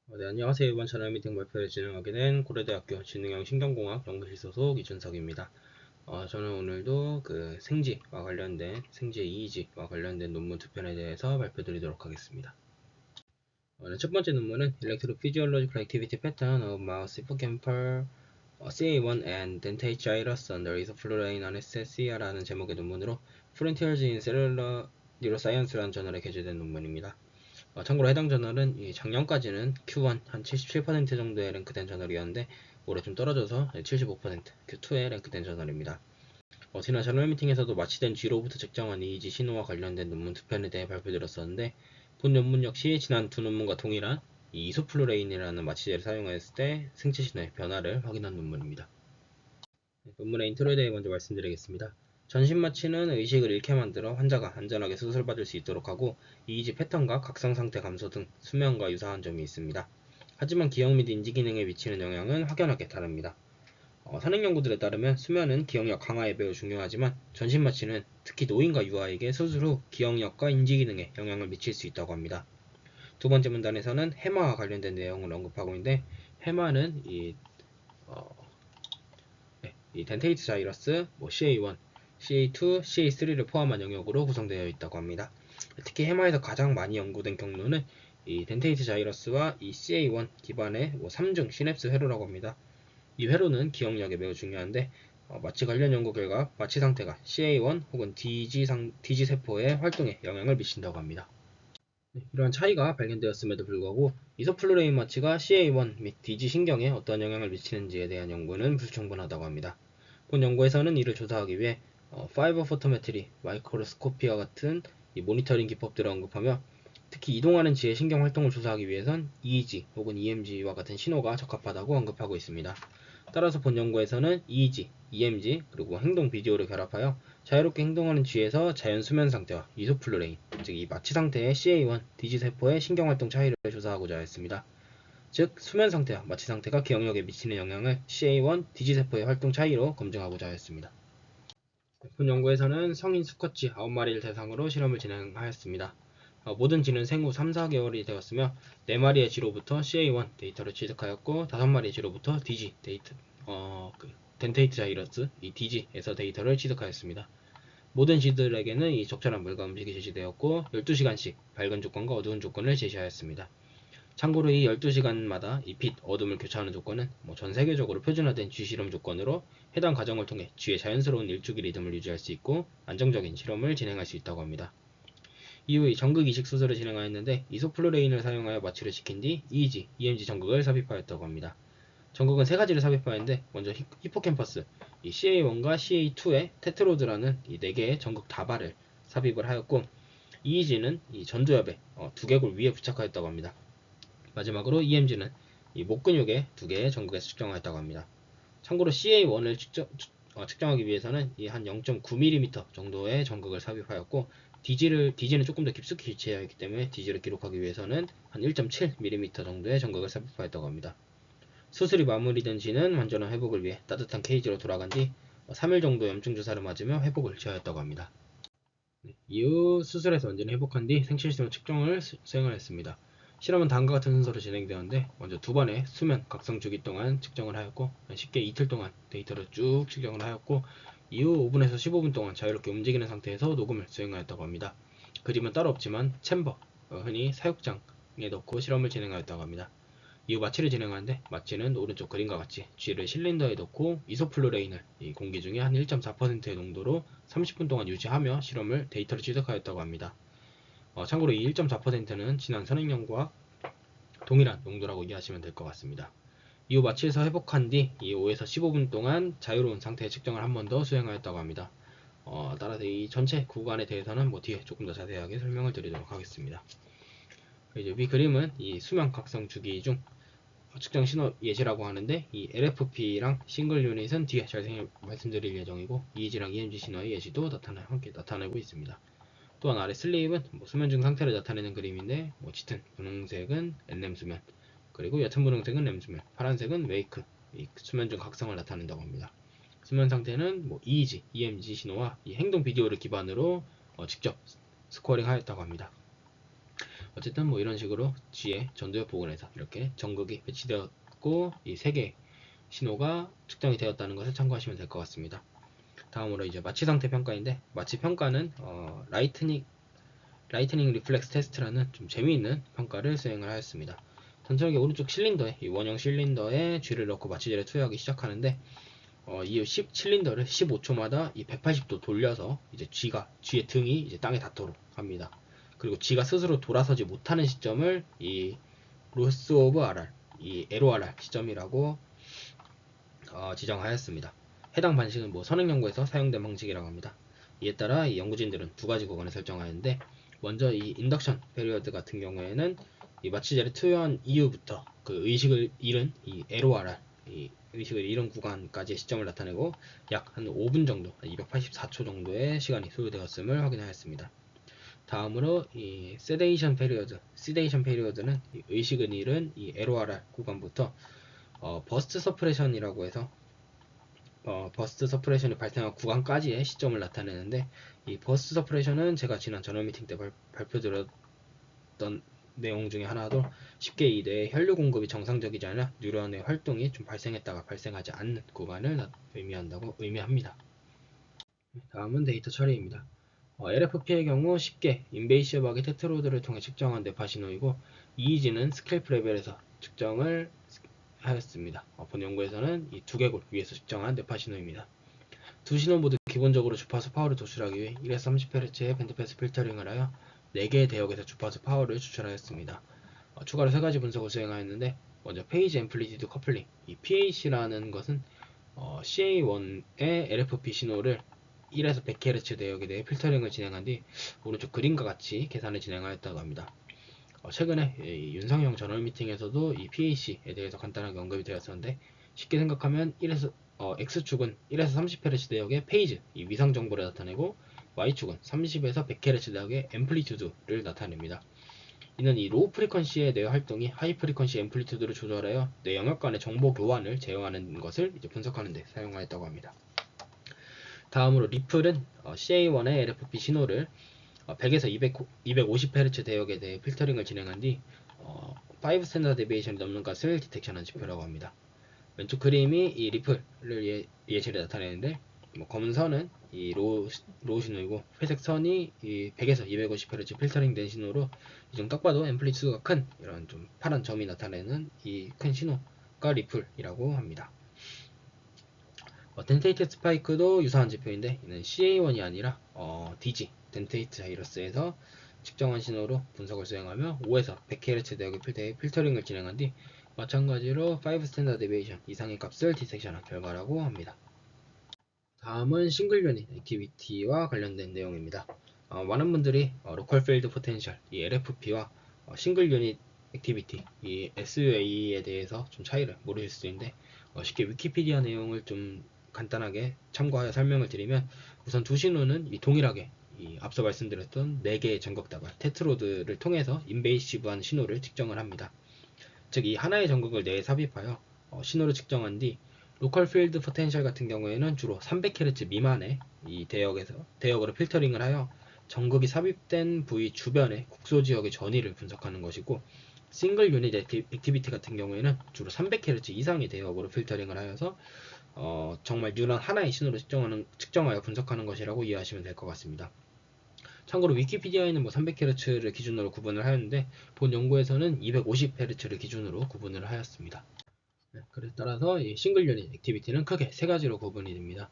네, 안녕하세요. 이번 채널 미팅 발표를 진행하게 된 고려대학교 지능형 신경공학 연구실 소속 이준석입니다. 저는 오늘도 그 생지와 관련된 생지의 이의지와 관련된 논문 두 편에 대해서 발표드리도록 하겠습니다. 네, 첫 번째 논문은 Electrophysiological Activity Pattern of Mouse Hippocampal CA1 and Dentate Gyrus under Isoflurane Anesthesia라는 제목의 논문으로 Frontiers in Cellular Neuroscience라는 저널에 게재된 논문입니다. 참고로 해당 저널은 작년까지는 Q1 한 77% 정도에 랭크된 저널이었는데 올해 좀 떨어져서 75% Q2에 랭크된 저널입니다. 지난 저널 미팅에서도 마취된 G로부터 측정한 EEG 신호와 관련된 논문 두 편에 대해 발표드렸었는데 본 논문 역시 지난 두 논문과 동일한 이 이소플루레인이라는 마취제를 사용했을 때 생체 신호의 변화를 확인한 논문입니다. 논문의 인트로에 대해 먼저 말씀드리겠습니다. 전신마취는 의식을 잃게 만들어 환자가 안전하게 수술받을 수 있도록 하고 이의지 패턴과 각성상태 감소 등 수면과 유사한 점이 있습니다. 하지만 기억 및 인지 기능에 미치는 영향은 확연하게 다릅니다. 선행 연구들에 따르면 수면은 기억력 강화에 매우 중요하지만 전신마취는 특히 노인과 유아에게 수술 후 기억력과 인지 기능에 영향을 미칠 수 있다고 합니다. 두 번째 문단에서는 해마와 관련된 내용을 언급하고 있는데 해마는 이 덴테이트 자이러스, CA1, CA2, CA3를 포함한 영역으로 구성되어 있다고 합니다. 특히 해마에서 가장 많이 연구된 경로는 이 덴테이트 자이러스와 이 CA1 기반의 3중 시냅스 회로라고 합니다. 이 회로는 기억력에 매우 중요한데 마취 관련 연구 결과 마취 상태가 CA1 혹은 DG 세포의 활동에 영향을 미친다고 합니다. 이러한 차이가 발견되었음에도 불구하고 이소플루레인 마취가 CA1 및 DG 신경에 어떤 영향을 미치는지에 대한 연구는 불충분하다고 합니다. 본 연구에서는 이를 조사하기 위해 파이버 포토메트리, 마이크로스코피와 같은 이 모니터링 기법들을 언급하며 특히 이동하는 지의 신경 활동을 조사하기 위해선 EEG 혹은 EMG와 같은 신호가 적합하다고 언급하고 있습니다. 따라서 본 연구에서는 EEG, EMG, 그리고 행동 비디오를 결합하여 자유롭게 행동하는 쥐에서 자연 수면 상태와 이소플루레인, 즉 이 마취 상태의 CA1, DG 세포의 신경 활동 차이를 조사하고자 했습니다. 즉 수면 상태와 마취 상태가 기억력에 미치는 영향을 CA1, DG세포의 활동 차이로 검증하고자 했습니다. 본 연구에서는 성인 수컷쥐 9마리를 대상으로 실험을 진행하였습니다. 모든 쥐는 생후 3, 4개월이 되었으며 4마리의 쥐로부터 CA1 데이터를 취득하였고 5마리의 쥐로부터 DG 덴테이트 자이러스 DG에서 데이터를 취득하였습니다. 모든 쥐들에게는 이 적절한 물과 음식이 제시되었고 12시간씩 밝은 조건과 어두운 조건을 제시하였습니다. 참고로 이 12시간마다 이 빛, 어둠을 교차하는 조건은 전 세계적으로 표준화된 쥐 실험 조건으로 해당 과정을 통해 쥐의 자연스러운 일주기 리듬을 유지할 수 있고 안정적인 실험을 진행할 수 있다고 합니다. 이후 전극 이식 수술을 진행하였는데 이소플루레인을 사용하여 마취를 시킨 뒤 EEG, EMG 전극을 삽입하였다고 합니다. 전극은 세 가지를 삽입하였는데 먼저 히포캠퍼스, 이 CA1과 CA2의 테트로드라는 이 4개의 전극 다발을 삽입을 하였고 EEG는 이 전두엽에 두개골 위에 부착하였다고 합니다. 마지막으로 EMG는 이 목 근육의 2개의 전극에서 측정하였다고 합니다. 참고로 CA1을 측정하기 위해서는 이 한 0.9mm 정도의 전극을 삽입하였고 DG는 조금 더 깊숙이 위치하여 있기 때문에 DG를 기록하기 위해서는 한 1.7mm 정도의 전극을 삽입하였다고 합니다. 수술이 마무리된 G는 완전한 회복을 위해 따뜻한 케이지로 돌아간 뒤 3일 정도 염증 주사를 맞으며 회복을 취하였다고 합니다. 이후 수술에서 완전히 회복한 뒤 생체시스템 측정을 수행을 했습니다. 실험은 다음과 같은 순서로 진행되었는데 먼저 두 번의 수면 각성 주기 동안 측정을 하였고 쉽게 이틀 동안 데이터를 쭉 측정을 하였고 이후 5분에서 15분 동안 자유롭게 움직이는 상태에서 녹음을 수행하였다고 합니다. 그림은 따로 없지만 챔버, 흔히 사육장에 넣고 실험을 진행하였다고 합니다. 이후 마취를 진행하는데 마취는 오른쪽 그림과 같이 쥐를 실린더에 넣고 이소플루레인을 이 공기 중에 한 1.4%의 농도로 30분 동안 유지하며 실험을 데이터를 취득하였다고 합니다. 참고로 이 1.4%는 지난 선행령과 동일한 농도라고 이해하시면 될 것 같습니다. 이후 마취에서 회복한 뒤 이 5에서 15분 동안 자유로운 상태의 측정을 한 번 더 수행하였다고 합니다. 따라서 이 전체 구간에 대해서는 뒤에 조금 더 자세하게 설명을 드리도록 하겠습니다. 이제 위 그림은 이 수면 각성 주기 중 측정 신호 예시라고 하는데 이 LFP랑 싱글 유닛은 뒤에 잘 말씀드릴 예정이고 EEG랑 EMG 신호의 예시도 함께 나타내고 있습니다. 또한 아래 슬립은 수면 중 상태를 나타내는 그림인데 짙은 분홍색은 NM 수면, 그리고 옅은 분홍색은 REM 수면, 파란색은 웨이크, 이 수면 중 각성을 나타낸다고 합니다. 수면 상태는 EEG, EMG 신호와 이 행동 비디오를 기반으로 직접 스코어링 하였다고 합니다. 어쨌든 뭐 이런 식으로 G의 전도엽 복원에서 이렇게 전극이 배치되었고 이 세 개의 신호가 측정이 되었다는 것을 참고하시면 될 것 같습니다. 다음으로 이제 마취 상태 평가인데, 마취 평가는 라이트닝 리플렉스 테스트라는 좀 재미있는 평가를 수행을 하였습니다. 전체적인 오른쪽 실린더에, 이 원형 실린더에 G를 넣고 마취제를 투여하기 시작하는데, 이 10실린더를 15초마다 이 180도 돌려서 이제 G의 등이 이제 땅에 닿도록 합니다. 그리고 G가 스스로 돌아서지 못하는 시점을 이 로스 오브 RR, 이 LORR 시점이라고 지정하였습니다. 해당 방식은 뭐 선행 연구에서 사용된 방식이라고 합니다. 이에 따라 이 연구진들은 두 가지 구간을 설정하였는데, 먼저 이 인덕션 페리어드 같은 경우에는 이 마취제를 투여한 이후부터 그 의식을 잃은 이 LORR, 이 의식을 잃은 구간까지의 시점을 나타내고 약 한 5분 정도, 284초 정도의 시간이 소요되었음을 확인하였습니다. 다음으로 이 세데이션 페리어드는 의식을 잃은 이 LORR 구간부터 버스트 서프레션이라고 해서 버스트 서프레션이 발생한 구간까지의 시점을 나타내는데, 이 버스트 서프레션은 제가 지난 저널 미팅 때 발표드렸던 내용 중에 하나도 쉽게 이 뇌의 혈류 공급이 정상적이지 않아 뉴런의 활동이 좀 발생했다가 발생하지 않는 구간을 의미합니다. 다음은 데이터 처리입니다. LFP의 경우 쉽게 인베이시브하게 테트로드를 통해 측정한 뇌파 신호이고, EEG는 스케일프 레벨에서 측정을 하였습니다. 본 연구에서는 이 두개골 위에서 측정한 뇌파 신호입니다. 두 신호 모두 기본적으로 주파수 파워를 도출하기 위해 1에서 30Hz의 밴드패스 필터링을 하여 4개의 대역에서 주파수 파워를 추출하였습니다. 추가로 3가지 분석을 수행하였는데, 먼저 페이지 앰플리튜드 커플링, 이 PAC라는 것은 CA1의 LFP 신호를 1에서 100Hz 대역에 대해 필터링을 진행한 뒤 오른쪽 그림과 같이 계산을 진행하였다고 합니다. 최근에 윤상형 저널 미팅에서도 이 PAC에 대해서 간단하게 언급이 되었었는데, 쉽게 생각하면 X축은 1에서 30Hz 대역의 페이즈, 이 위상 정보를 나타내고, Y축은 30에서 100Hz 대역의 앰플리튜드를 나타냅니다. 이는 이 로우 프리퀀시의 뇌 활동이 하이 프리퀀시 앰플리튜드를 조절하여 뇌 영역 간의 정보 교환을 제어하는 것을 이제 분석하는 데 사용하였다고 합니다. 다음으로 리플은 CA1의 LFP 신호를 100에서 250Hz 대역에 대해 필터링을 진행한 뒤 5 스탠다드 데비에이션이 넘는 값을 디텍션한 지표라고 합니다. 왼쪽 그림이 이 리플을 예시를 나타내는데, 검은 선은 이 로우 신호이고, 회색 선이 이 100에서 250Hz 필터링된 신호로, 이중 딱 봐도 앰플리튜드가 큰 이런 좀 파란 점이 나타내는 이 큰 신호가 리플이라고 합니다. 덴테이트 스파이크도 유사한 지표인데, 이는 CA1이 아니라 DG, 덴테이트 자이러스에서 측정한 신호로 분석을 수행하며 5에서 100Hz 대역의 필터링을 진행한 뒤 마찬가지로 5 스탠다드 데비에이션 이상의 값을 디텍션한 결과라고 합니다. 다음은 싱글 유닛 액티비티와 관련된 내용입니다. 많은 분들이 로컬 필드 포텐셜, 이 LFP와 싱글 유닛 액티비티, 이 SUA에 대해서 좀 차이를 모르실 수도 있는데, 쉽게 위키피디아 내용을 좀 간단하게 참고하여 설명을 드리면, 우선 두 신호는 동일하게 앞서 말씀드렸던 4개의 전극다발 테트로드를 통해서 인베이시브한 신호를 측정을 합니다. 즉, 이 하나의 전극을 뇌에 삽입하여 신호를 측정한 뒤 로컬 필드 포텐셜 같은 경우에는 주로 300Hz 미만의 이 대역으로 필터링을 하여 전극이 삽입된 부위 주변의 국소 지역의 전위를 분석하는 것이고, 싱글 유닛 액티비티 같은 경우에는 주로 300Hz 이상의 대역으로 필터링을 하여서 정말 뉴런 하나의 신호를 측정하여 분석하는 것이라고 이해하시면 될 것 같습니다. 참고로 위키피디아에는 300Hz를 기준으로 구분을 하였는데, 본 연구에서는 250Hz를 기준으로 구분을 하였습니다. 그에 따라서 이 싱글 유닛 액티비티는 크게 3가지로 구분이 됩니다.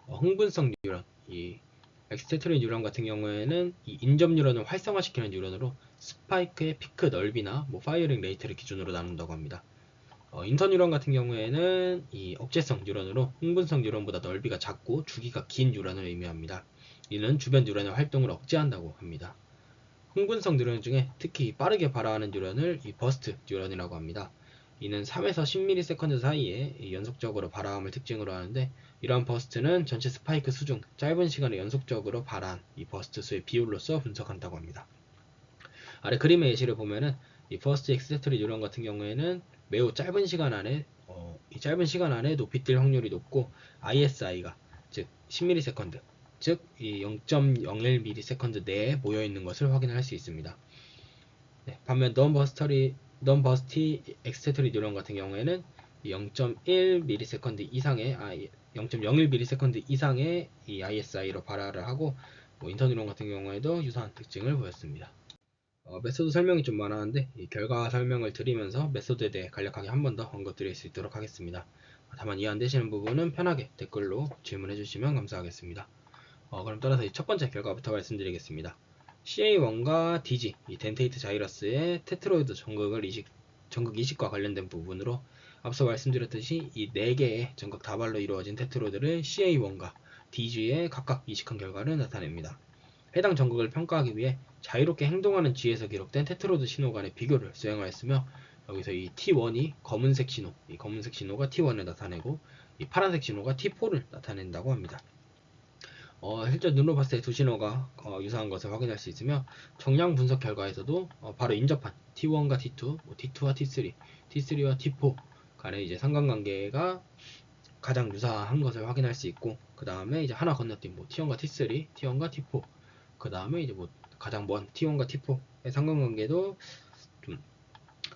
흥분성 뉴런, 이 엑스테토리 뉴런 같은 경우에는 이 인접 뉴런을 활성화시키는 뉴런으로 스파이크의 피크 넓이나 파이어링 레이트를 기준으로 나눈다고 합니다. 인터 뉴런 같은 경우에는 이 억제성 뉴런으로 흥분성 뉴런보다 넓이가 작고 주기가 긴 뉴런을 의미합니다. 이는 주변 뉴런의 활동을 억제한다고 합니다. 흥분성 뉴런 중에 특히 빠르게 발화하는 뉴런을 이 버스트 뉴런이라고 합니다. 이는 3에서 10ms 사이에 연속적으로 발화함을 특징으로 하는데, 이러한 버스트는 전체 스파이크 수 중 짧은 시간에 연속적으로 발화한 이 버스트 수의 비율로서 분석한다고 합니다. 아래 그림의 예시를 보면은 이 버스트 엑스테토리 뉴런 같은 경우에는 매우 짧은 시간 안에 높이 뛸 확률이 높고, ISI가 즉 10ms, 즉 이 0.01ms 내에 모여 있는 것을 확인할 수 있습니다. 네, 반면 non-bursty 엑스테토리 뉴런 같은 경우에는 0.1ms 이상의 0.01ms 이상의 이 ISI로 발화를 하고 인터 뉴런 같은 경우에도 유사한 특징을 보였습니다. 메소드 설명이 좀 많았는데 이 결과 설명을 드리면서 메소드에 대해 간략하게 한 번 더 언급드릴 수 있도록 하겠습니다. 다만 이해 안 되시는 부분은 편하게 댓글로 질문해 주시면 감사하겠습니다. 그럼 따라서 첫 번째 결과부터 말씀드리겠습니다. CA1과 DG, 이 덴테이트 자이러스의 테트로이드 전극 이식과 관련된 부분으로 앞서 말씀드렸듯이 이 4개의 전극 다발로 이루어진 테트로이드를 CA1과 DG에 각각 이식한 결과를 나타냅니다. 해당 전극을 평가하기 위해 자유롭게 행동하는 G에서 기록된 테트로이드 신호 간의 비교를 수행하였으며 여기서 이 T1이 검은색 신호, 이 검은색 신호가 T1을 나타내고 이 파란색 신호가 T4를 나타낸다고 합니다. 실제 눈으로 봤을 때 두 신호가 유사한 것을 확인할 수 있으며 정량 분석 결과에서도 바로 인접한 T1과 T2, T2와 T3, T3와 T4 간의 이제 상관관계가 가장 유사한 것을 확인할 수 있고 그 다음에 이제 하나 건너뛴 T1과 T3, T1과 T4 그 다음에 이제 가장 먼 T1과 T4의 상관관계도 좀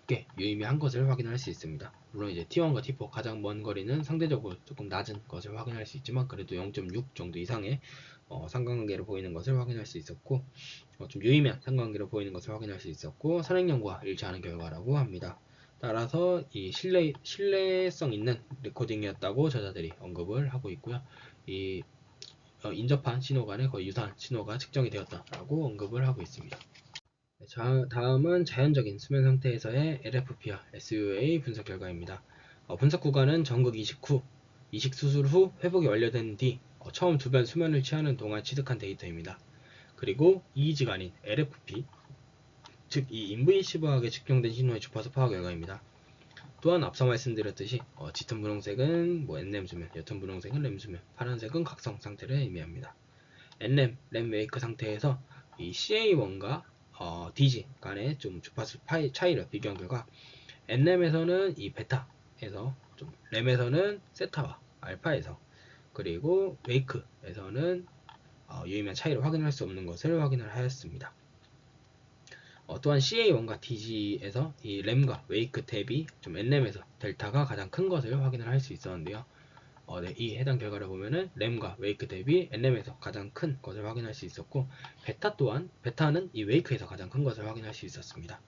꽤 유의미한 것을 확인할 수 있습니다. 물론 이제 T1과 T4 가장 먼 거리는 상대적으로 조금 낮은 것을 확인할 수 있지만 그래도 0.6 정도 이상의 상관관계로 보이는 것을 확인할 수 있었고 좀 유의미한 상관관계로 보이는 것을 확인할 수 있었고 선행연구와 일치하는 결과라고 합니다. 따라서 이 신뢰성 있는 레코딩이었다고 저자들이 언급을 하고 있고요. 이 인접한 신호 간에 거의 유사한 신호가 측정이 되었다라고 언급을 하고 있습니다. 다음은 자연적인 수면 상태에서의 LFP와 SUA 분석 결과입니다. 분석 구간은 전극 이식 수술 후 회복이 완료된 뒤 처음 주변 수면을 취하는 동안 취득한 데이터입니다. 그리고 EEG가 아닌 LFP, 즉 이 인브이시브하게 측정된 신호의 주파수 파악 결과입니다. 또한 앞서 말씀드렸듯이 짙은 분홍색은 NREM 수면, 옅은 분홍색은 REM 수면, 파란색은 각성 상태를 의미합니다. NREM, REM 웨이크 상태에서 이 CA1과 DG 간의 좀 주파수 차이를 비교한 결과 NREM에서는 이 베타에서 좀 REM에서는 세타와 알파에서 그리고 웨이크에서는 유의미한 차이를 확인할 수 없는 것을 확인을 하였습니다. 또한 CA1과 DG에서 이 램과 웨이크 대비 좀 NREM에서 델타가 가장 큰 것을 확인을 할 수 있었는데요. 네, 이 해당 결과를 보면은 램과 웨이크 대비 NREM에서 가장 큰 것을 확인할 수 있었고 베타는 이 웨이크에서 가장 큰 것을 확인할 수 있었습니다.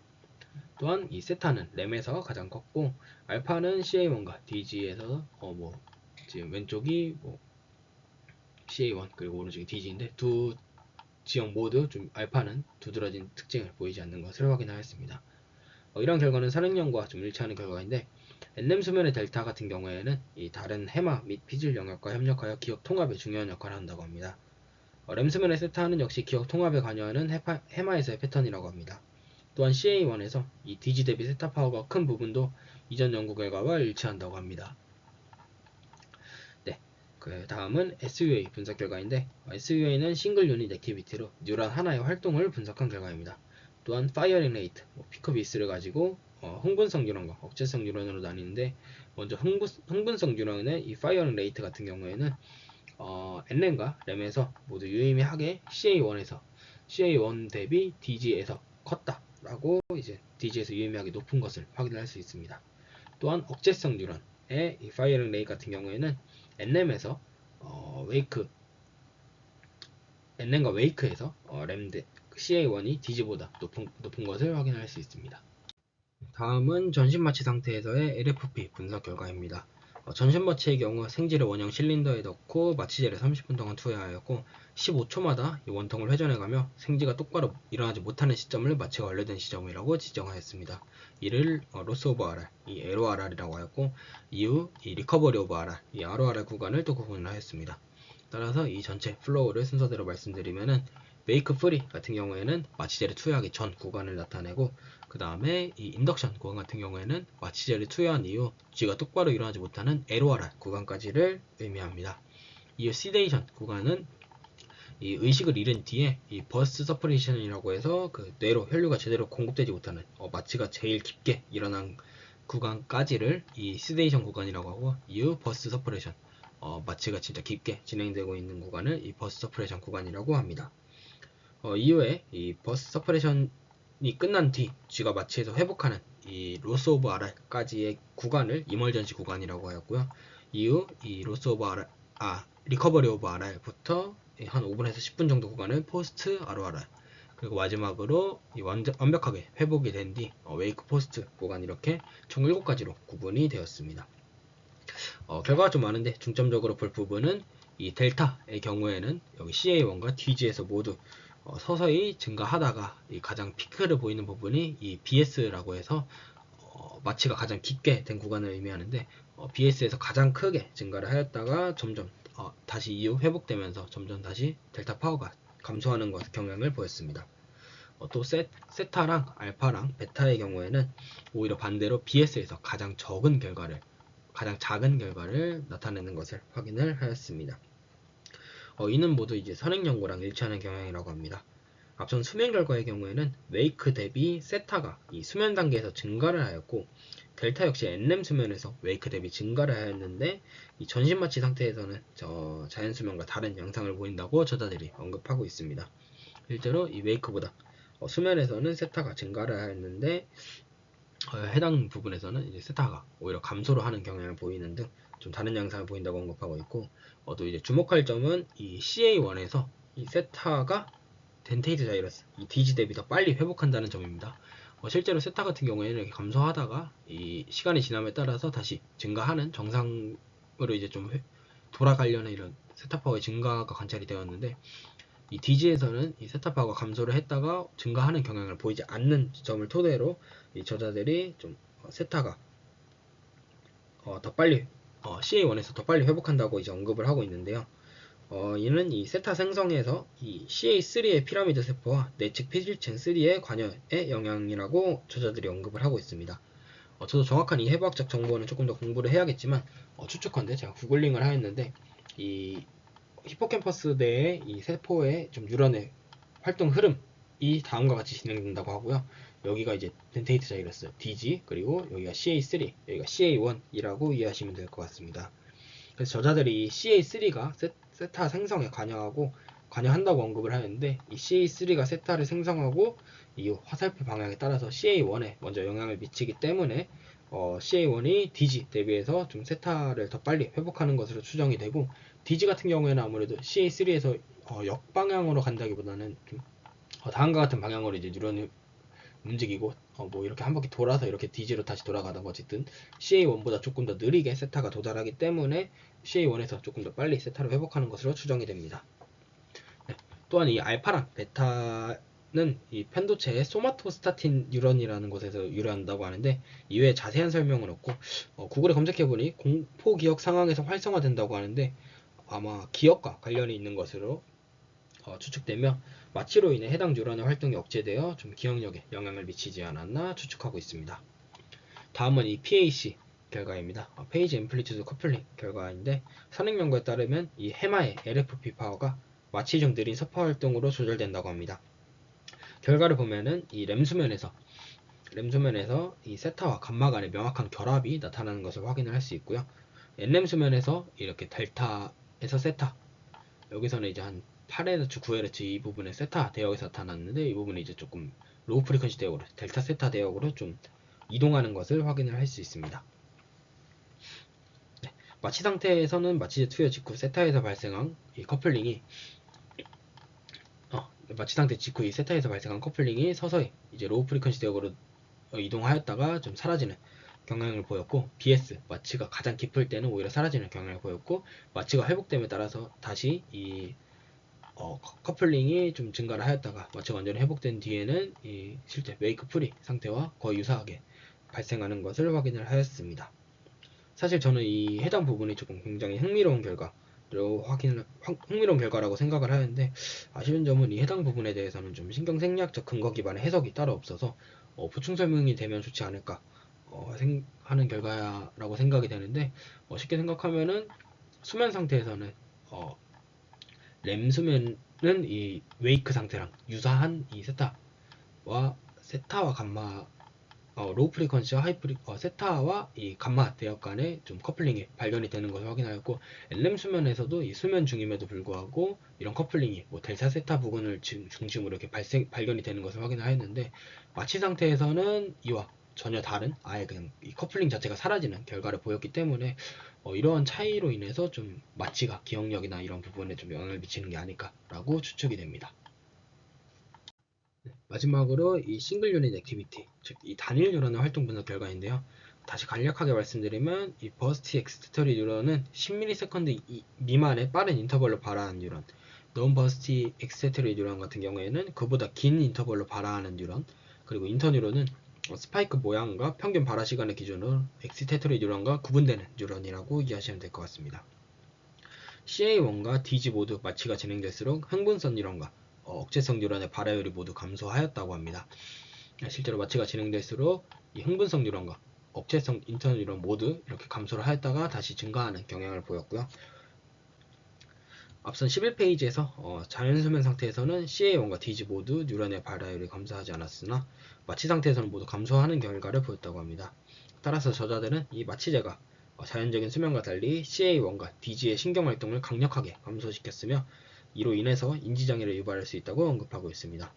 또한 이 세타는 램에서 가장 컸고 알파는 CA1과 DG에서 지금 왼쪽이 CA1 그리고 오른쪽이 DG인데 두 지형 모두 좀 알파는 두드러진 특징을 보이지 않는 것을 확인하였습니다. 이런 결과는 선행령과 좀 일치하는 결과인데 NREM 수면의 델타 같은 경우에는 이 다른 해마 및 피질 영역과 협력하여 기억 통합에 중요한 역할을 한다고 합니다. 램 수면의 세타는 역시 기억 통합에 관여하는 해마에서의 패턴이라고 합니다. 또한 CA1에서 이 DG 대비 세타 파워가 큰 부분도 이전 연구 결과와 일치한다고 합니다. 네, 그 다음은 SUA 분석 결과인데 SUA는 싱글 유닛 액티비티로 뉴런 하나의 활동을 분석한 결과입니다. 또한 파이어링 레이트, 피크 비스를 가지고 흥분성 뉴런과 억제성 뉴런으로 나뉘는데 먼저 흥분성 뉴런의 이 파이어링 레이트 같은 경우에는 NREM과 램에서 모두 유의미하게 CA1 대비 DG에서 컸다라고 이제 DG에서 유의미하게 높은 것을 확인할 수 있습니다. 또한 억제성 뉴런의 이 파이어링 레이트 같은 경우에는 NREM과 웨이크에서 CA1이 DG보다 높은 것을 확인할 수 있습니다. 다음은 전신마취 상태에서의 LFP 분석 결과입니다. 전신마취의 경우 생지를 원형 실린더에 넣고 마취제를 30분 동안 투여하였고 15초마다 이 원통을 회전해가며 생지가 똑바로 일어나지 못하는 시점을 마취가 완료된 시점이라고 지정하였습니다. 이를 로스 오브 RR, 이 LORR이라고 하였고 이후 이 리커버리 오브 RR, 이 RORR 구간을 또 구분을 하였습니다. 따라서 이 전체 플로우를 순서대로 말씀드리면은 메이크 프리 같은 경우에는 마취제를 투여하기 전 구간을 나타내고 그 다음에 이 인덕션 구간 같은 경우에는 마취제를 투여한 이후 쥐가 똑바로 일어나지 못하는 LORR 구간까지를 의미합니다. 이후 시데이션 구간은 이 의식을 잃은 뒤에 이 버스트 서퍼레이션이라고 해서 그 뇌로 혈류가 제대로 공급되지 못하는 마취가 제일 깊게 일어난 구간까지를 이 시데이션 구간이라고 하고 이후 버스트 서퍼레이션 마취가 진짜 깊게 진행되고 있는 구간을 이 버스트 서퍼레이션 구간이라고 합니다. 이후에 이 버스트 서퍼레이션 끝난 뒤 G가 마취해서 회복하는 이 로스 오브 RR까지의 구간을 이멀전시 구간이라고 하였고요. 이후 이 로스 오브 RR, 리커버리 오브 RR부터 한 5분에서 10분 정도 구간을 포스트 RORR, 그리고 마지막으로 완벽하게 회복이 된 뒤 웨이크 포스트 구간, 이렇게 총 7가지로 구분이 되었습니다. 결과가 좀 많은데 중점적으로 볼 부분은 이 델타의 경우에는 여기 CA1과 DG에서 모두 서서히 증가하다가 이 가장 피크를 보이는 부분이 이 BS라고 해서 마취가 가장 깊게 된 구간을 의미하는데, BS에서 가장 크게 증가를 하였다가 점점 다시 이후 회복되면서 점점 다시 델타 파워가 감소하는 것 경향을 보였습니다. 또 세타랑 알파랑 베타의 경우에는 오히려 반대로 BS에서 가장 작은 결과를 나타내는 것을 확인을 하였습니다. 이는 모두 이제 선행 연구랑 일치하는 경향이라고 합니다. 앞선 수면 결과의 경우에는 웨이크 대비 세타가 이 수면 단계에서 증가를 하였고, 델타 역시 NREM 수면에서 웨이크 대비 증가를 하였는데, 이 전신 마취 상태에서는 자연 수면과 다른 양상을 보인다고 저자들이 언급하고 있습니다. 실제로 이 웨이크보다 수면에서는 세타가 증가를 하였는데, 해당 부분에서는 이제 세타가 오히려 감소를 하는 경향을 보이는 등 좀 다른 양상을 보인다고 언급하고 있고, 또 이제 주목할 점은 이 CA1에서 이 세타가 덴테이트 자이러스, 이 DG 대비 더 빨리 회복한다는 점입니다. 실제로 세타 같은 경우에는 이렇게 감소하다가 이 시간이 지남에 따라서 다시 증가하는 정상으로 이제 좀 돌아가려는 이런 세타 파워의 증가가 관찰이 되었는데, 이 DG에서는 이 세타 파워가 감소를 했다가 증가하는 경향을 보이지 않는 점을 토대로 이 저자들이 좀 세타가 더 빨리 CA1에서 더 빨리 회복한다고 이제 언급을 하고 있는데요. 이는 이 세타 생성에서 이 CA3의 피라미드 세포와 내측 피질층 3의 관여의 영향이라고 저자들이 언급을 하고 있습니다. 저도 정확한 이 해부학적 정보는 조금 더 공부를 해야겠지만, 추측컨대 제가 구글링을 하였는데, 이 히포캠퍼스 내의 이 세포의 좀 뉴런의 활동 흐름이 다음과 같이 진행된다고 하고요. 여기가 이제 덴테이트 자이러스 DG, 그리고 여기가 CA3, 여기가 CA1이라고 이해하시면 될 것 같습니다. 그래서 저자들이 이 CA3가 세타 생성에 관여한다고 언급을 하는데, 이 CA3가 세타를 생성하고 이 화살표 방향에 따라서 CA1에 먼저 영향을 미치기 때문에 CA1이 DG 대비해서 좀 세타를 더 빨리 회복하는 것으로 추정이 되고, DG 같은 경우에는 아무래도 CA3에서 역방향으로 간다기보다는 좀 다음과 같은 방향으로 이제 뉴런이 움직이고 뭐 이렇게 한 바퀴 돌아서 이렇게 DG로 다시 돌아가다가, 어쨌든 CA1보다 조금 더 느리게 세타가 도달하기 때문에 CA1에서 조금 더 빨리 세타를 회복하는 것으로 추정이 됩니다. 네. 또한 이 알파랑 베타는 이 편도체의 소마토스타틴 뉴런이라는 곳에서 유래한다고 하는데, 이외에 자세한 설명은 없고, 구글에 검색해보니 공포기억 상황에서 활성화된다고 하는데, 아마 기억과 관련이 있는 것으로 추측되며, 마취로 인해 해당 뉴런의 활동이 억제되어 좀 기억력에 영향을 미치지 않았나 추측하고 있습니다. 다음은 이 PAC 결과입니다. 페이지 앰플리튜드 커플링 결과인데, 선행 연구에 따르면 이 해마의 LFP 파워가 마취 중 느린 서파 활동으로 조절된다고 합니다. 결과를 보면은 이 램 수면에서 이 세타와 감마 간의 명확한 결합이 나타나는 것을 확인을 할 수 있고요. NREM 수면에서 이렇게 델타에서 세타, 여기서는 이제 한 8Hz, 9Hz 이 부분에 세타 대역에서 나타났는데, 이 부분이 이제 조금 로우 프리퀀시 대역으로, 델타 세타 대역으로 좀 이동하는 것을 확인을 할 수 있습니다. 네. 마취 상태에서는 마취제 투여 직후 세타에서 발생한 이 커플링이 마취 상태 직후 이 세타에서 발생한 커플링이 서서히 이제 로우 프리퀀시 대역으로 이동하였다가 좀 사라지는 경향을 보였고, BS 마취가 가장 깊을 때는 오히려 사라지는 경향을 보였고, 마취가 회복됨에 따라서 다시 이 커플링이 좀 증가를 하였다가 마취가 완전히 회복된 뒤에는 이 실제 웨이크 프리 상태와 거의 유사하게 발생하는 것을 확인을 하였습니다. 사실 저는 이 해당 부분이 조금 굉장히 흥미로운 결과라고 생각을 하는데, 아쉬운 점은 이 해당 부분에 대해서는 좀 신경생리학적 근거 기반의 해석이 따로 없어서 보충 설명이 되면 좋지 않을까 하는 결과라고 생각이 되는데, 쉽게 생각하면은 수면 상태에서는 램 수면은 이 웨이크 상태랑 유사한 이 세타와 감마의 로우 프리퀀시와 세타와 이 감마 대역 간의 좀 커플링이 발견이 되는 것을 확인하였고, LM 수면에서도 이 수면 중임에도 불구하고 이런 커플링이 뭐 델타 세타 부근을 중심으로 이렇게 발견이 되는 것을 확인하였는데, 마취 상태에서는 이와 전혀 다른 아예 그냥 이 커플링 자체가 사라지는 결과를 보였기 때문에 이러한 차이로 인해서 좀 마취가 기억력이나 이런 부분에 좀 영향을 미치는 게 아닐까라고 추측이 됩니다. 마지막으로 이 싱글 유닛 액티비티, 즉 이 단일 뉴런의 활동 분석 결과인데요. 다시 간략하게 말씀드리면 이 버스트 엑스테터리 뉴런은 10ms 미만의 빠른 인터벌로 발화하는 뉴런, 논 버스트 엑스테터리 뉴런 같은 경우에는 그보다 긴 인터벌로 발화하는 뉴런, 그리고 인터 뉴런은 스파이크 모양과 평균 발화 시간을 기준으로 엑스테터리 뉴런과 구분되는 뉴런이라고 이해하시면 될 것 같습니다. CA1과 DG 모두 마취가 진행될수록 흥분성 뉴런과 억제성 뉴런의 발화율이 모두 감소하였다고 합니다. 실제로 마취가 진행될수록 이 흥분성 뉴런과 억제성 인터 뉴런 모두 이렇게 감소를 하였다가 다시 증가하는 경향을 보였고요. 앞선 11페이지에서 자연수면 상태에서는 CA1과 DG 모두 뉴런의 발화율이 감소하지 않았으나 마취 상태에서는 모두 감소하는 결과를 보였다고 합니다. 따라서 저자들은 이 마취제가 자연적인 수면과 달리 CA1과 DG의 신경활동을 강력하게 감소시켰으며 이로 인해서 인지장애를 유발할 수 있다고 언급하고 있습니다.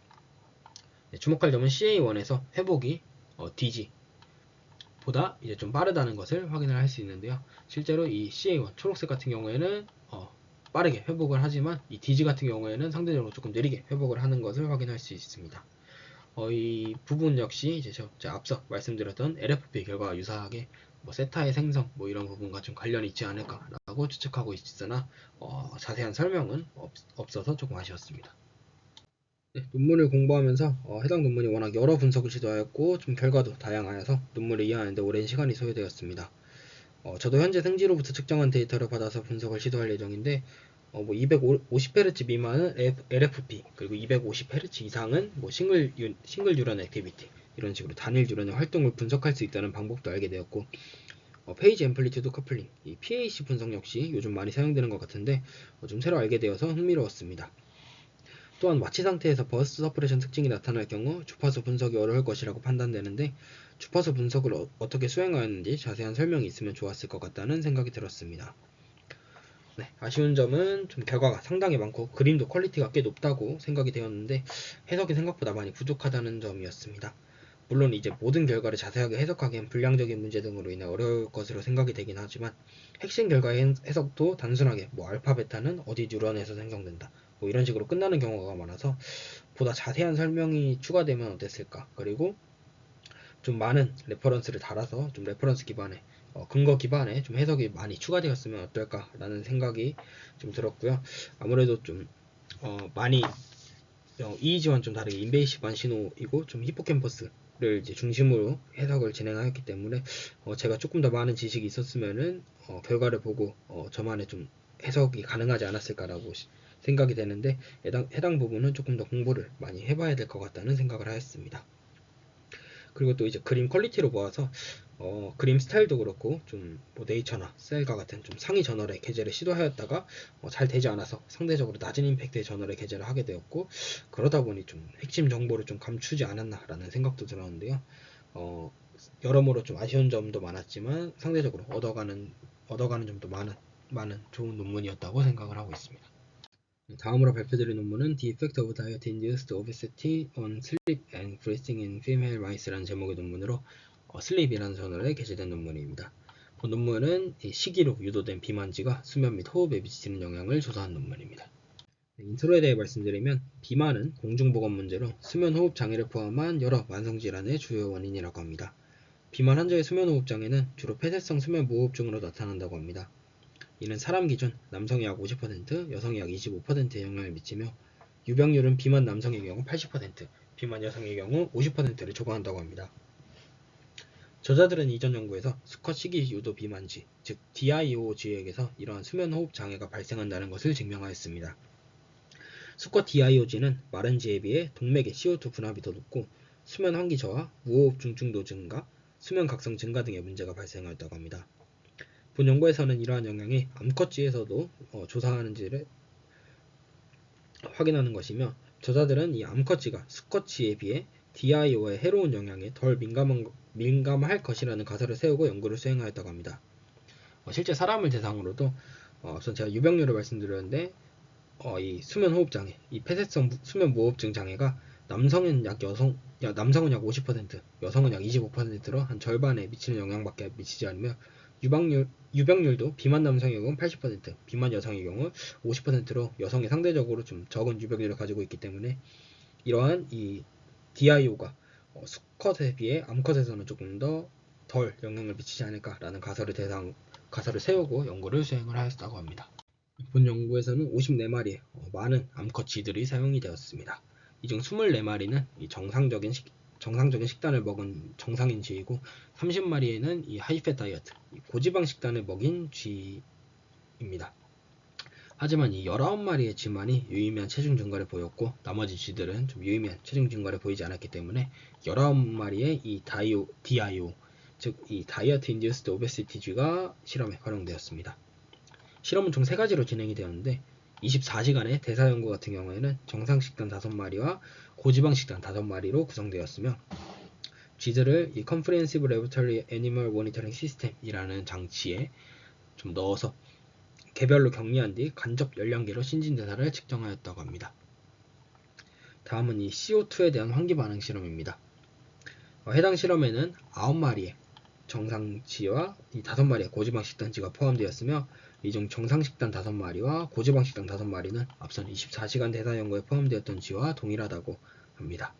주목할 점은 CA1에서 회복이 DG보다 이제 좀 빠르다는 것을 확인을 할 수 있는데요. 실제로 이 CA1 초록색 같은 경우에는 빠르게 회복을 하지만 이 DG 같은 경우에는 상대적으로 조금 느리게 회복을 하는 것을 확인할 수 있습니다. 이 부분 역시 이제 제가 앞서 말씀드렸던 LFP 결과와 유사하게 세타의 생성 이런 부분과 좀 관련이 있지 않을까라고 추측하고 있으나 자세한 설명은 없어서 조금 아쉬웠습니다. 네, 논문을 공부하면서 해당 논문이 워낙 여러 분석을 시도하였고 좀 결과도 다양하여서 논문을 이해하는 데 오랜 시간이 소요되었습니다. 저도 현재 생지로부터 측정한 데이터를 받아서 분석을 시도할 예정인데 250Hz 미만은 LFP, 그리고 250Hz 이상은 싱글 뉴런 액티비티, 이런 식으로 단일 뉴런의 활동을 분석할 수 있다는 방법도 알게 되었고, 페이지 앰플리튜드 커플링, 이 PAC 분석 역시 요즘 많이 사용되는 것 같은데 좀 새로 알게 되어서 흥미로웠습니다. 또한 마취 상태에서 버스트 서프레션 특징이 나타날 경우 주파수 분석이 어려울 것이라고 판단되는데, 주파수 분석을 어떻게 수행하였는지 자세한 설명이 있으면 좋았을 것 같다는 생각이 들었습니다. 네, 아쉬운 점은 좀 결과가 상당히 많고 그림도 퀄리티가 꽤 높다고 생각이 되었는데 해석이 생각보다 많이 부족하다는 점이었습니다. 물론 이제 모든 결과를 자세하게 해석하기엔 불량적인 문제 등으로 인해 어려울 것으로 생각이 되긴 하지만, 핵심 결과의 해석도 단순하게 알파 베타는 어디 뉴런에서 생성된다 이런 식으로 끝나는 경우가 많아서 보다 자세한 설명이 추가되면 어땠을까, 그리고 좀 많은 레퍼런스를 달아서 좀 레퍼런스 기반의 근거 기반의 좀 해석이 많이 추가되었으면 어떨까라는 생각이 좀 들었고요. 아무래도 좀 많이 EEG와는 좀 다르게 인베이시브한 신호이고 좀 히포캠퍼스를 이제 중심으로 해석을 진행하였기 때문에 제가 조금 더 많은 지식이 있었으면은 결과를 보고 저만의 좀 해석이 가능하지 않았을까라고 생각이 되는데, 해당 부분은 조금 더 공부를 많이 해봐야 될 것 같다는 생각을 하였습니다. 그리고 또 이제 그림 퀄리티로 보아서 그림 스타일도 그렇고 좀 네이처나 셀과 같은 좀 상위 저널의 게재를 시도하였다가 잘 되지 않아서 상대적으로 낮은 임팩트의 저널에 게재를 하게 되었고, 그러다 보니 좀 핵심 정보를 좀 감추지 않았나라는 생각도 들었는데요. 여러모로 좀 아쉬운 점도 많았지만 상대적으로 얻어가는 점도 많은 좋은 논문이었다고 생각을 하고 있습니다. 다음으로 발표드릴 논문은 The Effect of Diet Induced Obesity on Sleep and Breathing in Female Mice라는 제목의 논문으로 슬립이라는 저널에 게재된 논문입니다. 본 논문은 식이로 유도된 비만지가 수면 및 호흡에 미치는 영향을 조사한 논문입니다. 인트로에 대해 말씀드리면, 비만은 공중보건 문제로 수면 호흡 장애를 포함한 여러 만성질환의 주요 원인이라고 합니다. 비만 환자의 수면 호흡 장애는 주로 폐쇄성 수면 무호흡증으로 나타난다고 합니다. 이는 사람 기준 남성이 약 50%, 여성이 약 25%의 영향을 미치며 유병률은 비만 남성의 경우 80%, 비만 여성의 경우 50%를 초과한다고 합니다. 저자들은 이전 연구에서 수컷 식이 유도 비만지, 즉 DIOG에게서 이러한 수면 호흡 장애가 발생한다는 것을 증명하였습니다. 수컷 DIOG는 마른 지에 비해 동맥의 CO2 분압이 더 높고 수면 환기 저하, 무호흡 중증도 증가, 수면 각성 증가 등의 문제가 발생하였다고 합니다. 본 연구에서는 이러한 영향이 암컷쥐에서도 조사하는지를 확인하는 것이며, 저자들은 이 암컷쥐가 수컷쥐에 비해 DIO의 해로운 영향에 덜 민감할 것이라는 가설을 세우고 연구를 수행하였다고 합니다. 실제 사람을 대상으로도 우선 제가 유병률을 말씀드렸는데 이 수면호흡 장애, 이 폐쇄성 수면 무호흡증 장애가 남성은 약 50%, 여성은 약 25%로 한 절반에 미치는 영향밖에 미치지 않으며 유병률도 비만 남성의 경우 80%, 비만 여성의 경우 50%로 여성이 상대적으로 좀 적은 유병률을 가지고 있기 때문에 이러한 이 DIO가 수컷에 비해 암컷에서는 조금 더 덜 영향을 미치지 않을까라는 가설을 세우고 연구를 수행을 하였다고 합니다. 본 연구에서는 54마리의 많은 암컷 쥐들이 사용이 되었습니다. 이 중 24마리는 정상적인 식단을 먹은 정상인 쥐이고 30마리에는 이 하이팻 다이어트, 고지방 식단을 먹인 쥐입니다. 하지만 이 19마리의 쥐만이 유의미한 체중 증가를 보였고 나머지 쥐들은 좀 유의미한 체중 증가를 보이지 않았기 때문에 19마리의 이 DIO, 즉 이 다이어트 인듀스드 오베시티 쥐가 실험에 활용되었습니다. 실험은 총 3가지로 진행이 되었는데 24시간의 대사 연구 같은 경우에는 정상 식단 5마리와 고지방 식단 5마리로 구성되었으며 쥐들을 이 Comprehensive Laboratory Animal Monitoring System이라는 장치에 좀 넣어서 개별로 격리한 뒤 간접 열량계로 신진대사를 측정하였다고 합니다. 다음은 이 CO2에 대한 환기 반응 실험입니다. 해당 실험에는 9마리의 정상쥐와 이 5마리의 고지방 식단쥐가 포함되었으며 이 중 정상식단 5마리와 고지방식단 5마리는 앞선 24시간 대사 연구에 포함되었던 쥐와 동일하다고 합니다.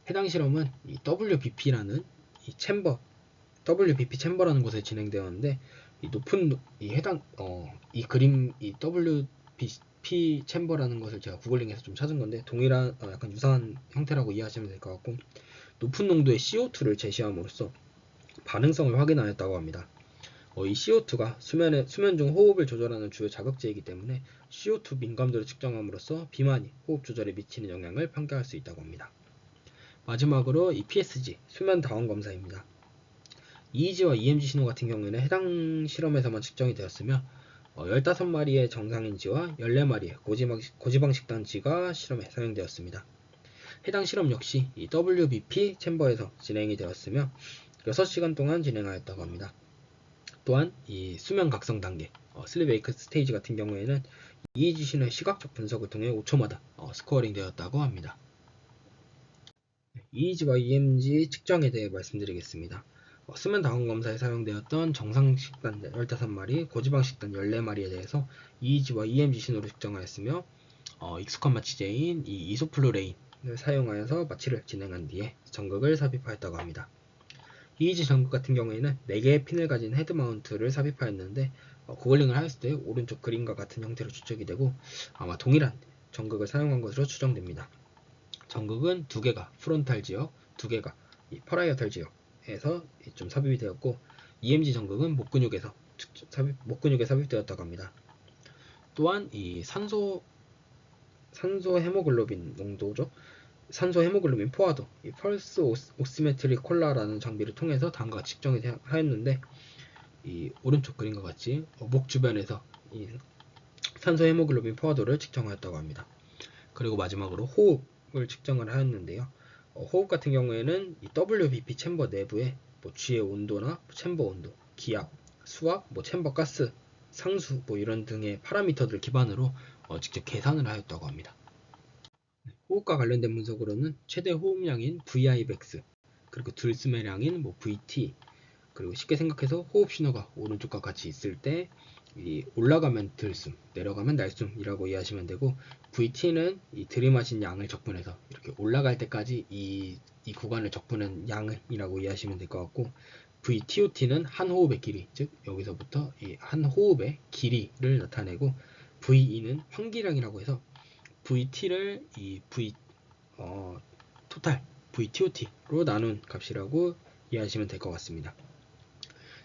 해당 실험은 이 WBP라는 WBP 챔버라는 곳에 진행되었는데 이 높은 이 WBP 챔버라는 것을 제가 구글링해서 좀 찾은 건데 동일한 약간 유사한 형태라고 이해하시면 될 것 같고 높은 농도의 CO2를 제시함으로써 반응성을 확인하였다고 합니다. 이 CO2가 수면 중 호흡을 조절하는 주요 자극제이기 때문에 CO2 민감도를 측정함으로써 비만이 호흡 조절에 미치는 영향을 평가할 수 있다고 합니다. 마지막으로 이 PSG, 수면 다원 검사입니다. EEG와 EMG 신호 같은 경우에는 해당 실험에서만 측정이 되었으며 15마리의 정상인쥐와 14마리의 고지방 식단쥐가 실험에 사용되었습니다. 해당 실험 역시 이 WBP 챔버에서 진행이 되었으며 6시간 동안 진행하였다고 합니다. 또한 이 수면 각성 단계, 슬립 웨이크 스테이지 같은 경우에는 EEG 신호의 시각적 분석을 통해 5초마다 스코어링 되었다고 합니다. EEG와 EMG 측정에 대해 말씀드리겠습니다. 수면 다원 검사에 사용되었던 정상 식단 15마리, 고지방 식단 14마리에 대해서 EEG와 EMG 신호를 측정하였으며 익숙한 마취제인 이 이소플루레인을 사용하여서 마취를 진행한 뒤에 전극을 삽입하였다고 합니다. EEG 전극 같은 경우에는 4개의 핀을 가진 헤드 마운트를 삽입하였는데 구글링을 하였을 때 오른쪽 그림과 같은 형태로 추측이 되고 아마 동일한 전극을 사용한 것으로 추정됩니다. 전극은 2개가 프론탈 지역, 2개가 이 퍼라이어탈 지역에서 좀 삽입이 되었고 EMG 전극은 목 근육에 삽입되었다고 합니다. 또한 이 산소 헤모글로빈 농도죠. 산소 헤모글로빈 포화도, 이 펄스 오시메트리 콜라라는 장비를 통해서 다음과 같이 측정이 하였는데 이 오른쪽 그림과 같이 목 주변에서 이 산소 헤모글로빈 포화도를 측정하였다고 합니다. 그리고 마지막으로 호흡을 측정을 하였는데요. 호흡 같은 경우에는 이 WBP 챔버 내부에 쥐의 온도나 챔버 온도, 기압, 수압, 챔버 가스, 상수 이런 등의 파라미터들 기반으로 직접 계산을 하였다고 합니다. 호흡과 관련된 분석으로는 최대 호흡량인 VImax, 그리고 들숨의 VT, 그리고 쉽게 생각해서 호흡 신호가 오른쪽과 같이 있을 때 올라가면 들숨, 내려가면 날숨이라고 이해하시면 되고 VT는 이 들이마신 양을 적분해서 이렇게 올라갈 때까지 이 구간을 적분한 양이라고 이해하시면 될 것 같고 VTOT는 한 호흡의 길이, 즉 여기서부터 이 한 호흡의 길이를 나타내고 VE는 환기량이라고 해서 VT를 이 토탈 VTOT로 나눈 값이라고 이해하시면 될 것 같습니다.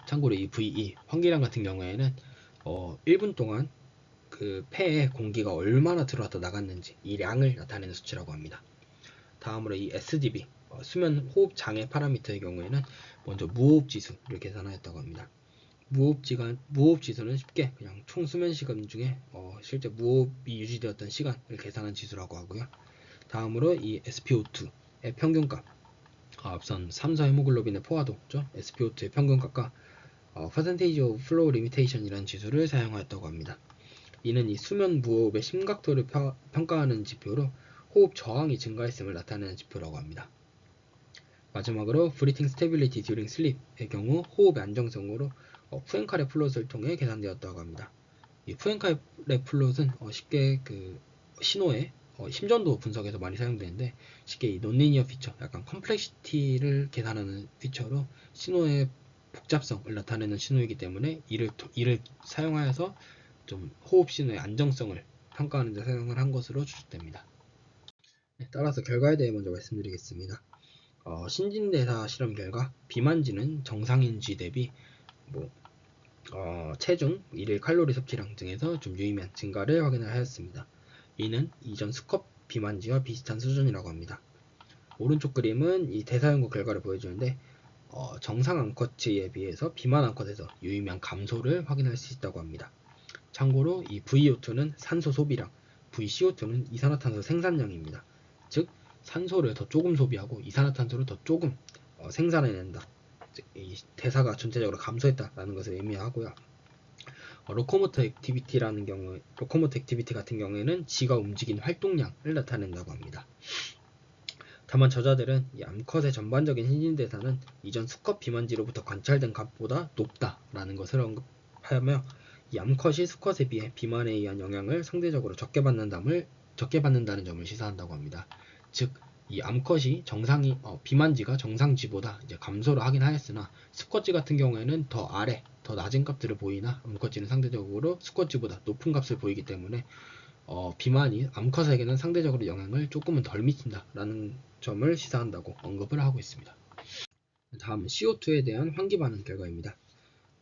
참고로 이 VE 환기량 같은 경우에는 1분 동안 그 폐에 공기가 얼마나 들어왔다 나갔는지 이 량을 나타내는 수치라고 합니다. 다음으로 이 SDB 수면 호흡 장애 파라미터의 경우에는 먼저 무호흡 지수를 계산하였다고 합니다. 무호흡 지수는 쉽게 그냥 총 수면 시간 중에 실제 무호흡이 유지되었던 시간을 계산한 지수라고 하고요. 다음으로 이 SpO2 평균값, 앞선 3사 헤모글로빈의 포화도죠. SpO2의 평균값과 percentage of flow limitation이라는 지수를 사용하였다고 합니다. 이는 이 수면 무호흡의 심각도를 평가하는 지표로 호흡 저항이 증가했음을 나타내는 지표라고 합니다. 마지막으로 breathing stability during sleep의 경우 호흡의 안정성으로 푸엔카레 플롯을 통해 계산되었다고 합니다. 이 푸엔카레 플롯은 쉽게 그 신호의 심전도 분석에서 많이 사용되는데, 쉽게 이 논리니어 피처, 약간 컴플렉시티를 계산하는 피처로 신호의 복잡성을 나타내는 신호이기 때문에 이를 사용하여서 좀 호흡 신호의 안정성을 평가하는 데 사용을 한 것으로 추측됩니다. 따라서 결과에 대해 먼저 말씀드리겠습니다. 신진대사 실험 결과 비만지는 정상인지 대비 체중, 일일 칼로리 섭취량 등에서 좀 유의미한 증가를 확인을 하였습니다. 이는 이전 수컷 비만지와 비슷한 수준이라고 합니다. 오른쪽 그림은 이 대사 연구 결과를 보여주는데, 정상 암컷에 비해서 비만 암컷에서 유의미한 감소를 확인할 수 있다고 합니다. 참고로 이 VO2는 산소 소비량, VCO2는 이산화탄소 생산량입니다. 즉 산소를 더 조금 소비하고 이산화탄소를 더 조금 생산해낸다. 즉 이 대사가 전체적으로 감소했다라는 것을 의미하고요. 로코모터 액티비티 같은 경우에는 지가 움직인 활동량을 나타낸다고 합니다. 다만 저자들은 이 암컷의 전반적인 신진대사는 이전 수컷 비만지로부터 관찰된 값보다 높다라는 것을 언급하며, 이 암컷이 수컷에 비해 비만에 의한 영향을 상대적으로 적게 받는다는 점을 시사한다고 합니다. 즉 이 암컷이 비만지가 정상지보다 이제 감소를 하긴 하였으나, 수컷지 같은 경우에는 더 낮은 값들을 보이나 암컷지는 상대적으로 수컷지보다 높은 값을 보이기 때문에 비만이 암컷에게는 상대적으로 영향을 조금은 덜 미친다라는 점을 시사한다고 언급을 하고 있습니다. 다음은 CO2에 대한 환기 반응 결과입니다.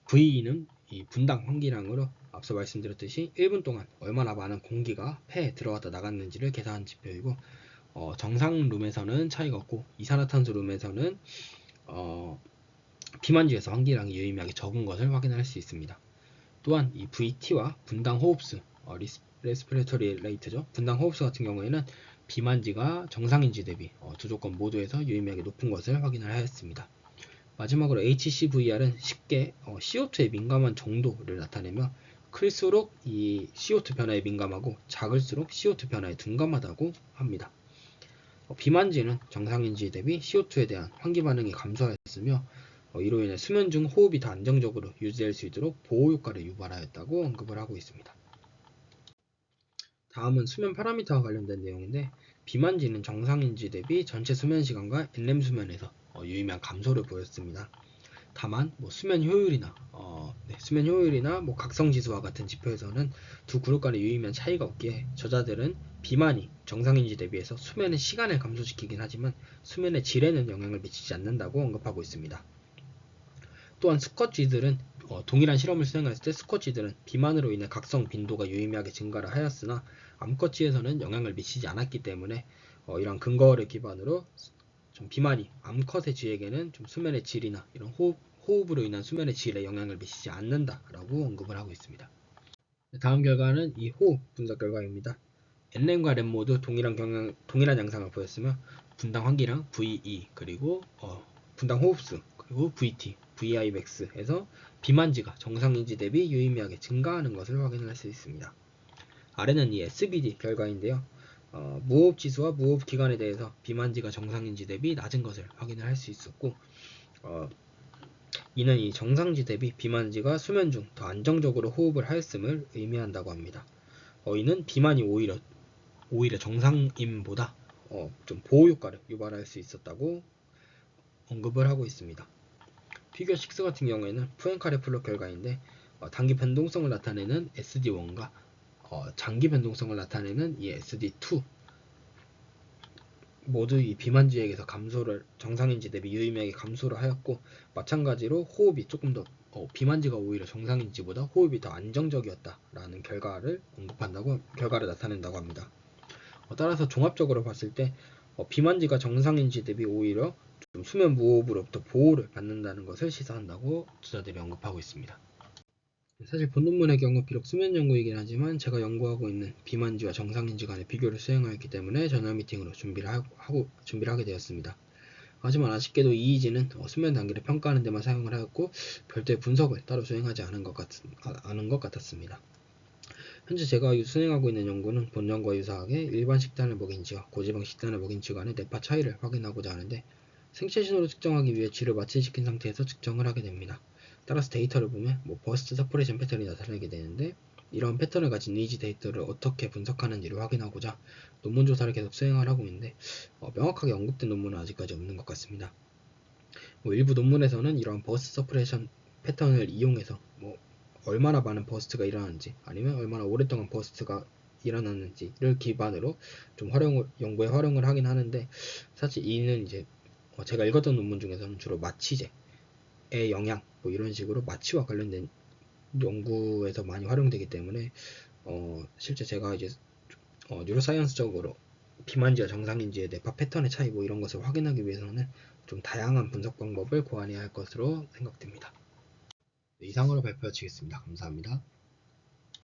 VE는 이 분당 환기량으로 앞서 말씀드렸듯이 1분 동안 얼마나 많은 공기가 폐에 들어갔다 나갔는지를 계산한 지표이고, 정상 룸에서는 차이가 없고 이산화탄소 룸에서는 비만지에서 환기량이 유의미하게 적은 것을 확인할 수 있습니다. 또한 이 VT와 분당 호흡수, 레스피레터리 레이트죠. 분당 호흡수 같은 경우에는 비만지가 정상인지 대비 두 조건 모두에서 유의미하게 높은 것을 확인을 하였습니다. 마지막으로 HCVR은 쉽게 CO2에 민감한 정도를 나타내며, 클수록 이 CO2 변화에 민감하고 작을수록 CO2 변화에 둔감하다고 합니다. 비만지는 정상인지 대비 CO2에 대한 환기 반응이 감소하였으며, 이로 인해 수면 중 호흡이 더 안정적으로 유지될 수 있도록 보호 효과를 유발하였다고 언급을 하고 있습니다. 다음은 수면 파라미터와 관련된 내용인데, 비만지는 정상인지 대비 전체 수면 시간과 NREM 수면에서 유의미한 감소를 보였습니다. 다만 수면 효율이나 각성 지수와 같은 지표에서는 두 그룹 간의 유의미한 차이가 없기에, 저자들은 비만이 정상인지 대비해서 수면의 시간을 감소시키긴 하지만 수면의 질에는 영향을 미치지 않는다고 언급하고 있습니다. 또한 수컷쥐들은 동일한 실험을 수행했을 때 수컷쥐들은 비만으로 인해 각성 빈도가 유의미하게 증가를 하였으나, 암컷쥐에서는 영향을 미치지 않았기 때문에 이런 근거를 기반으로 좀 비만이 암컷의 쥐에게는 좀 수면의 질이나 이런 호흡으로 인한 수면의 질에 영향을 미치지 않는다라고 언급을 하고 있습니다. 다음 결과는 이 호흡 분석 결과입니다. NREM과 REM 모두 동일한 양상을 보였으며, 분당 환기량 VE, 그리고 분당 호흡수, 그리고 VT, VImax에서 비만지가 정상인지 대비 유의미하게 증가하는 것을 확인할 수 있습니다. 아래는 이 SBD 결과인데요. 무호흡 지수와 무호흡 기간에 대해서 비만지가 정상인지 대비 낮은 것을 확인을 할 수 있었고, 이는 이 정상지 대비 비만지가 수면 중 더 안정적으로 호흡을 하였음을 의미한다고 합니다. 이는 비만이 오히려 정상인보다 좀 보호 효과를 유발할 수 있었다고 언급을 하고 있습니다. 피겨 6 같은 경우에는 푸엔카레 플롯 결과인데, 단기 변동성을 나타내는 SD1과 장기 변동성을 나타내는 이 SD2 모두 이 비만지에게서 정상인지 대비 유의미하게 감소를 하였고, 마찬가지로 호흡이 조금 더 비만지가 오히려 정상인지보다 호흡이 더 안정적이었다라는 결과를 나타낸다고 합니다. 따라서 종합적으로 봤을 때 비만지가 정상인지 대비 오히려 좀 수면 무호흡으로부터 보호를 받는다는 것을 시사한다고 저자들이 언급하고 있습니다. 사실 본 논문의 경우 비록 수면 연구이긴 하지만 제가 연구하고 있는 비만지와 정상인지 간의 비교를 수행하였기 때문에 저널 미팅으로 준비를 하게 되었습니다. 하지만 아쉽게도 EEG는 수면 단계를 평가하는 데만 사용을 하였고 별도의 분석을 따로 수행하지 않은 것 같았습니다. 현재 제가 수행하고 있는 연구는 본연과 유사하게 일반 식단을 먹인 쥐와 고지방 식단을 먹인 쥐 간의 뇌파 차이를 확인하고자 하는데 생체 신호를 측정하기 위해 쥐를 마취시킨 상태에서 측정을 하게 됩니다. 따라서 데이터를 보면 버스트 서퍼레이션 패턴이 나타나게 되는데 이러한 패턴을 가진 EEG 데이터를 어떻게 분석하는지를 확인하고자 논문 조사를 계속 수행을 하고 있는데 명확하게 언급된 논문은 아직까지 없는 것 같습니다. 일부 논문에서는 이러한 버스트 서퍼레이션 패턴을 이용해서 얼마나 많은 버스트가 일어나는지 아니면 얼마나 오랫동안 버스트가 일어났는지를 기반으로 좀 연구에 활용을 하긴 하는데 사실 이는 이제 제가 읽었던 논문 중에서는 주로 마취제의 영향 이런 식으로 마취와 관련된 연구에서 많이 활용되기 때문에 실제 제가 이제 뉴로사이언스적으로 비만지와 정상인지의 뇌파 패턴의 차이 이런 것을 확인하기 위해서는 좀 다양한 분석 방법을 고안해야 할 것으로 생각됩니다. 이상으로 발표하겠습니다. 감사합니다.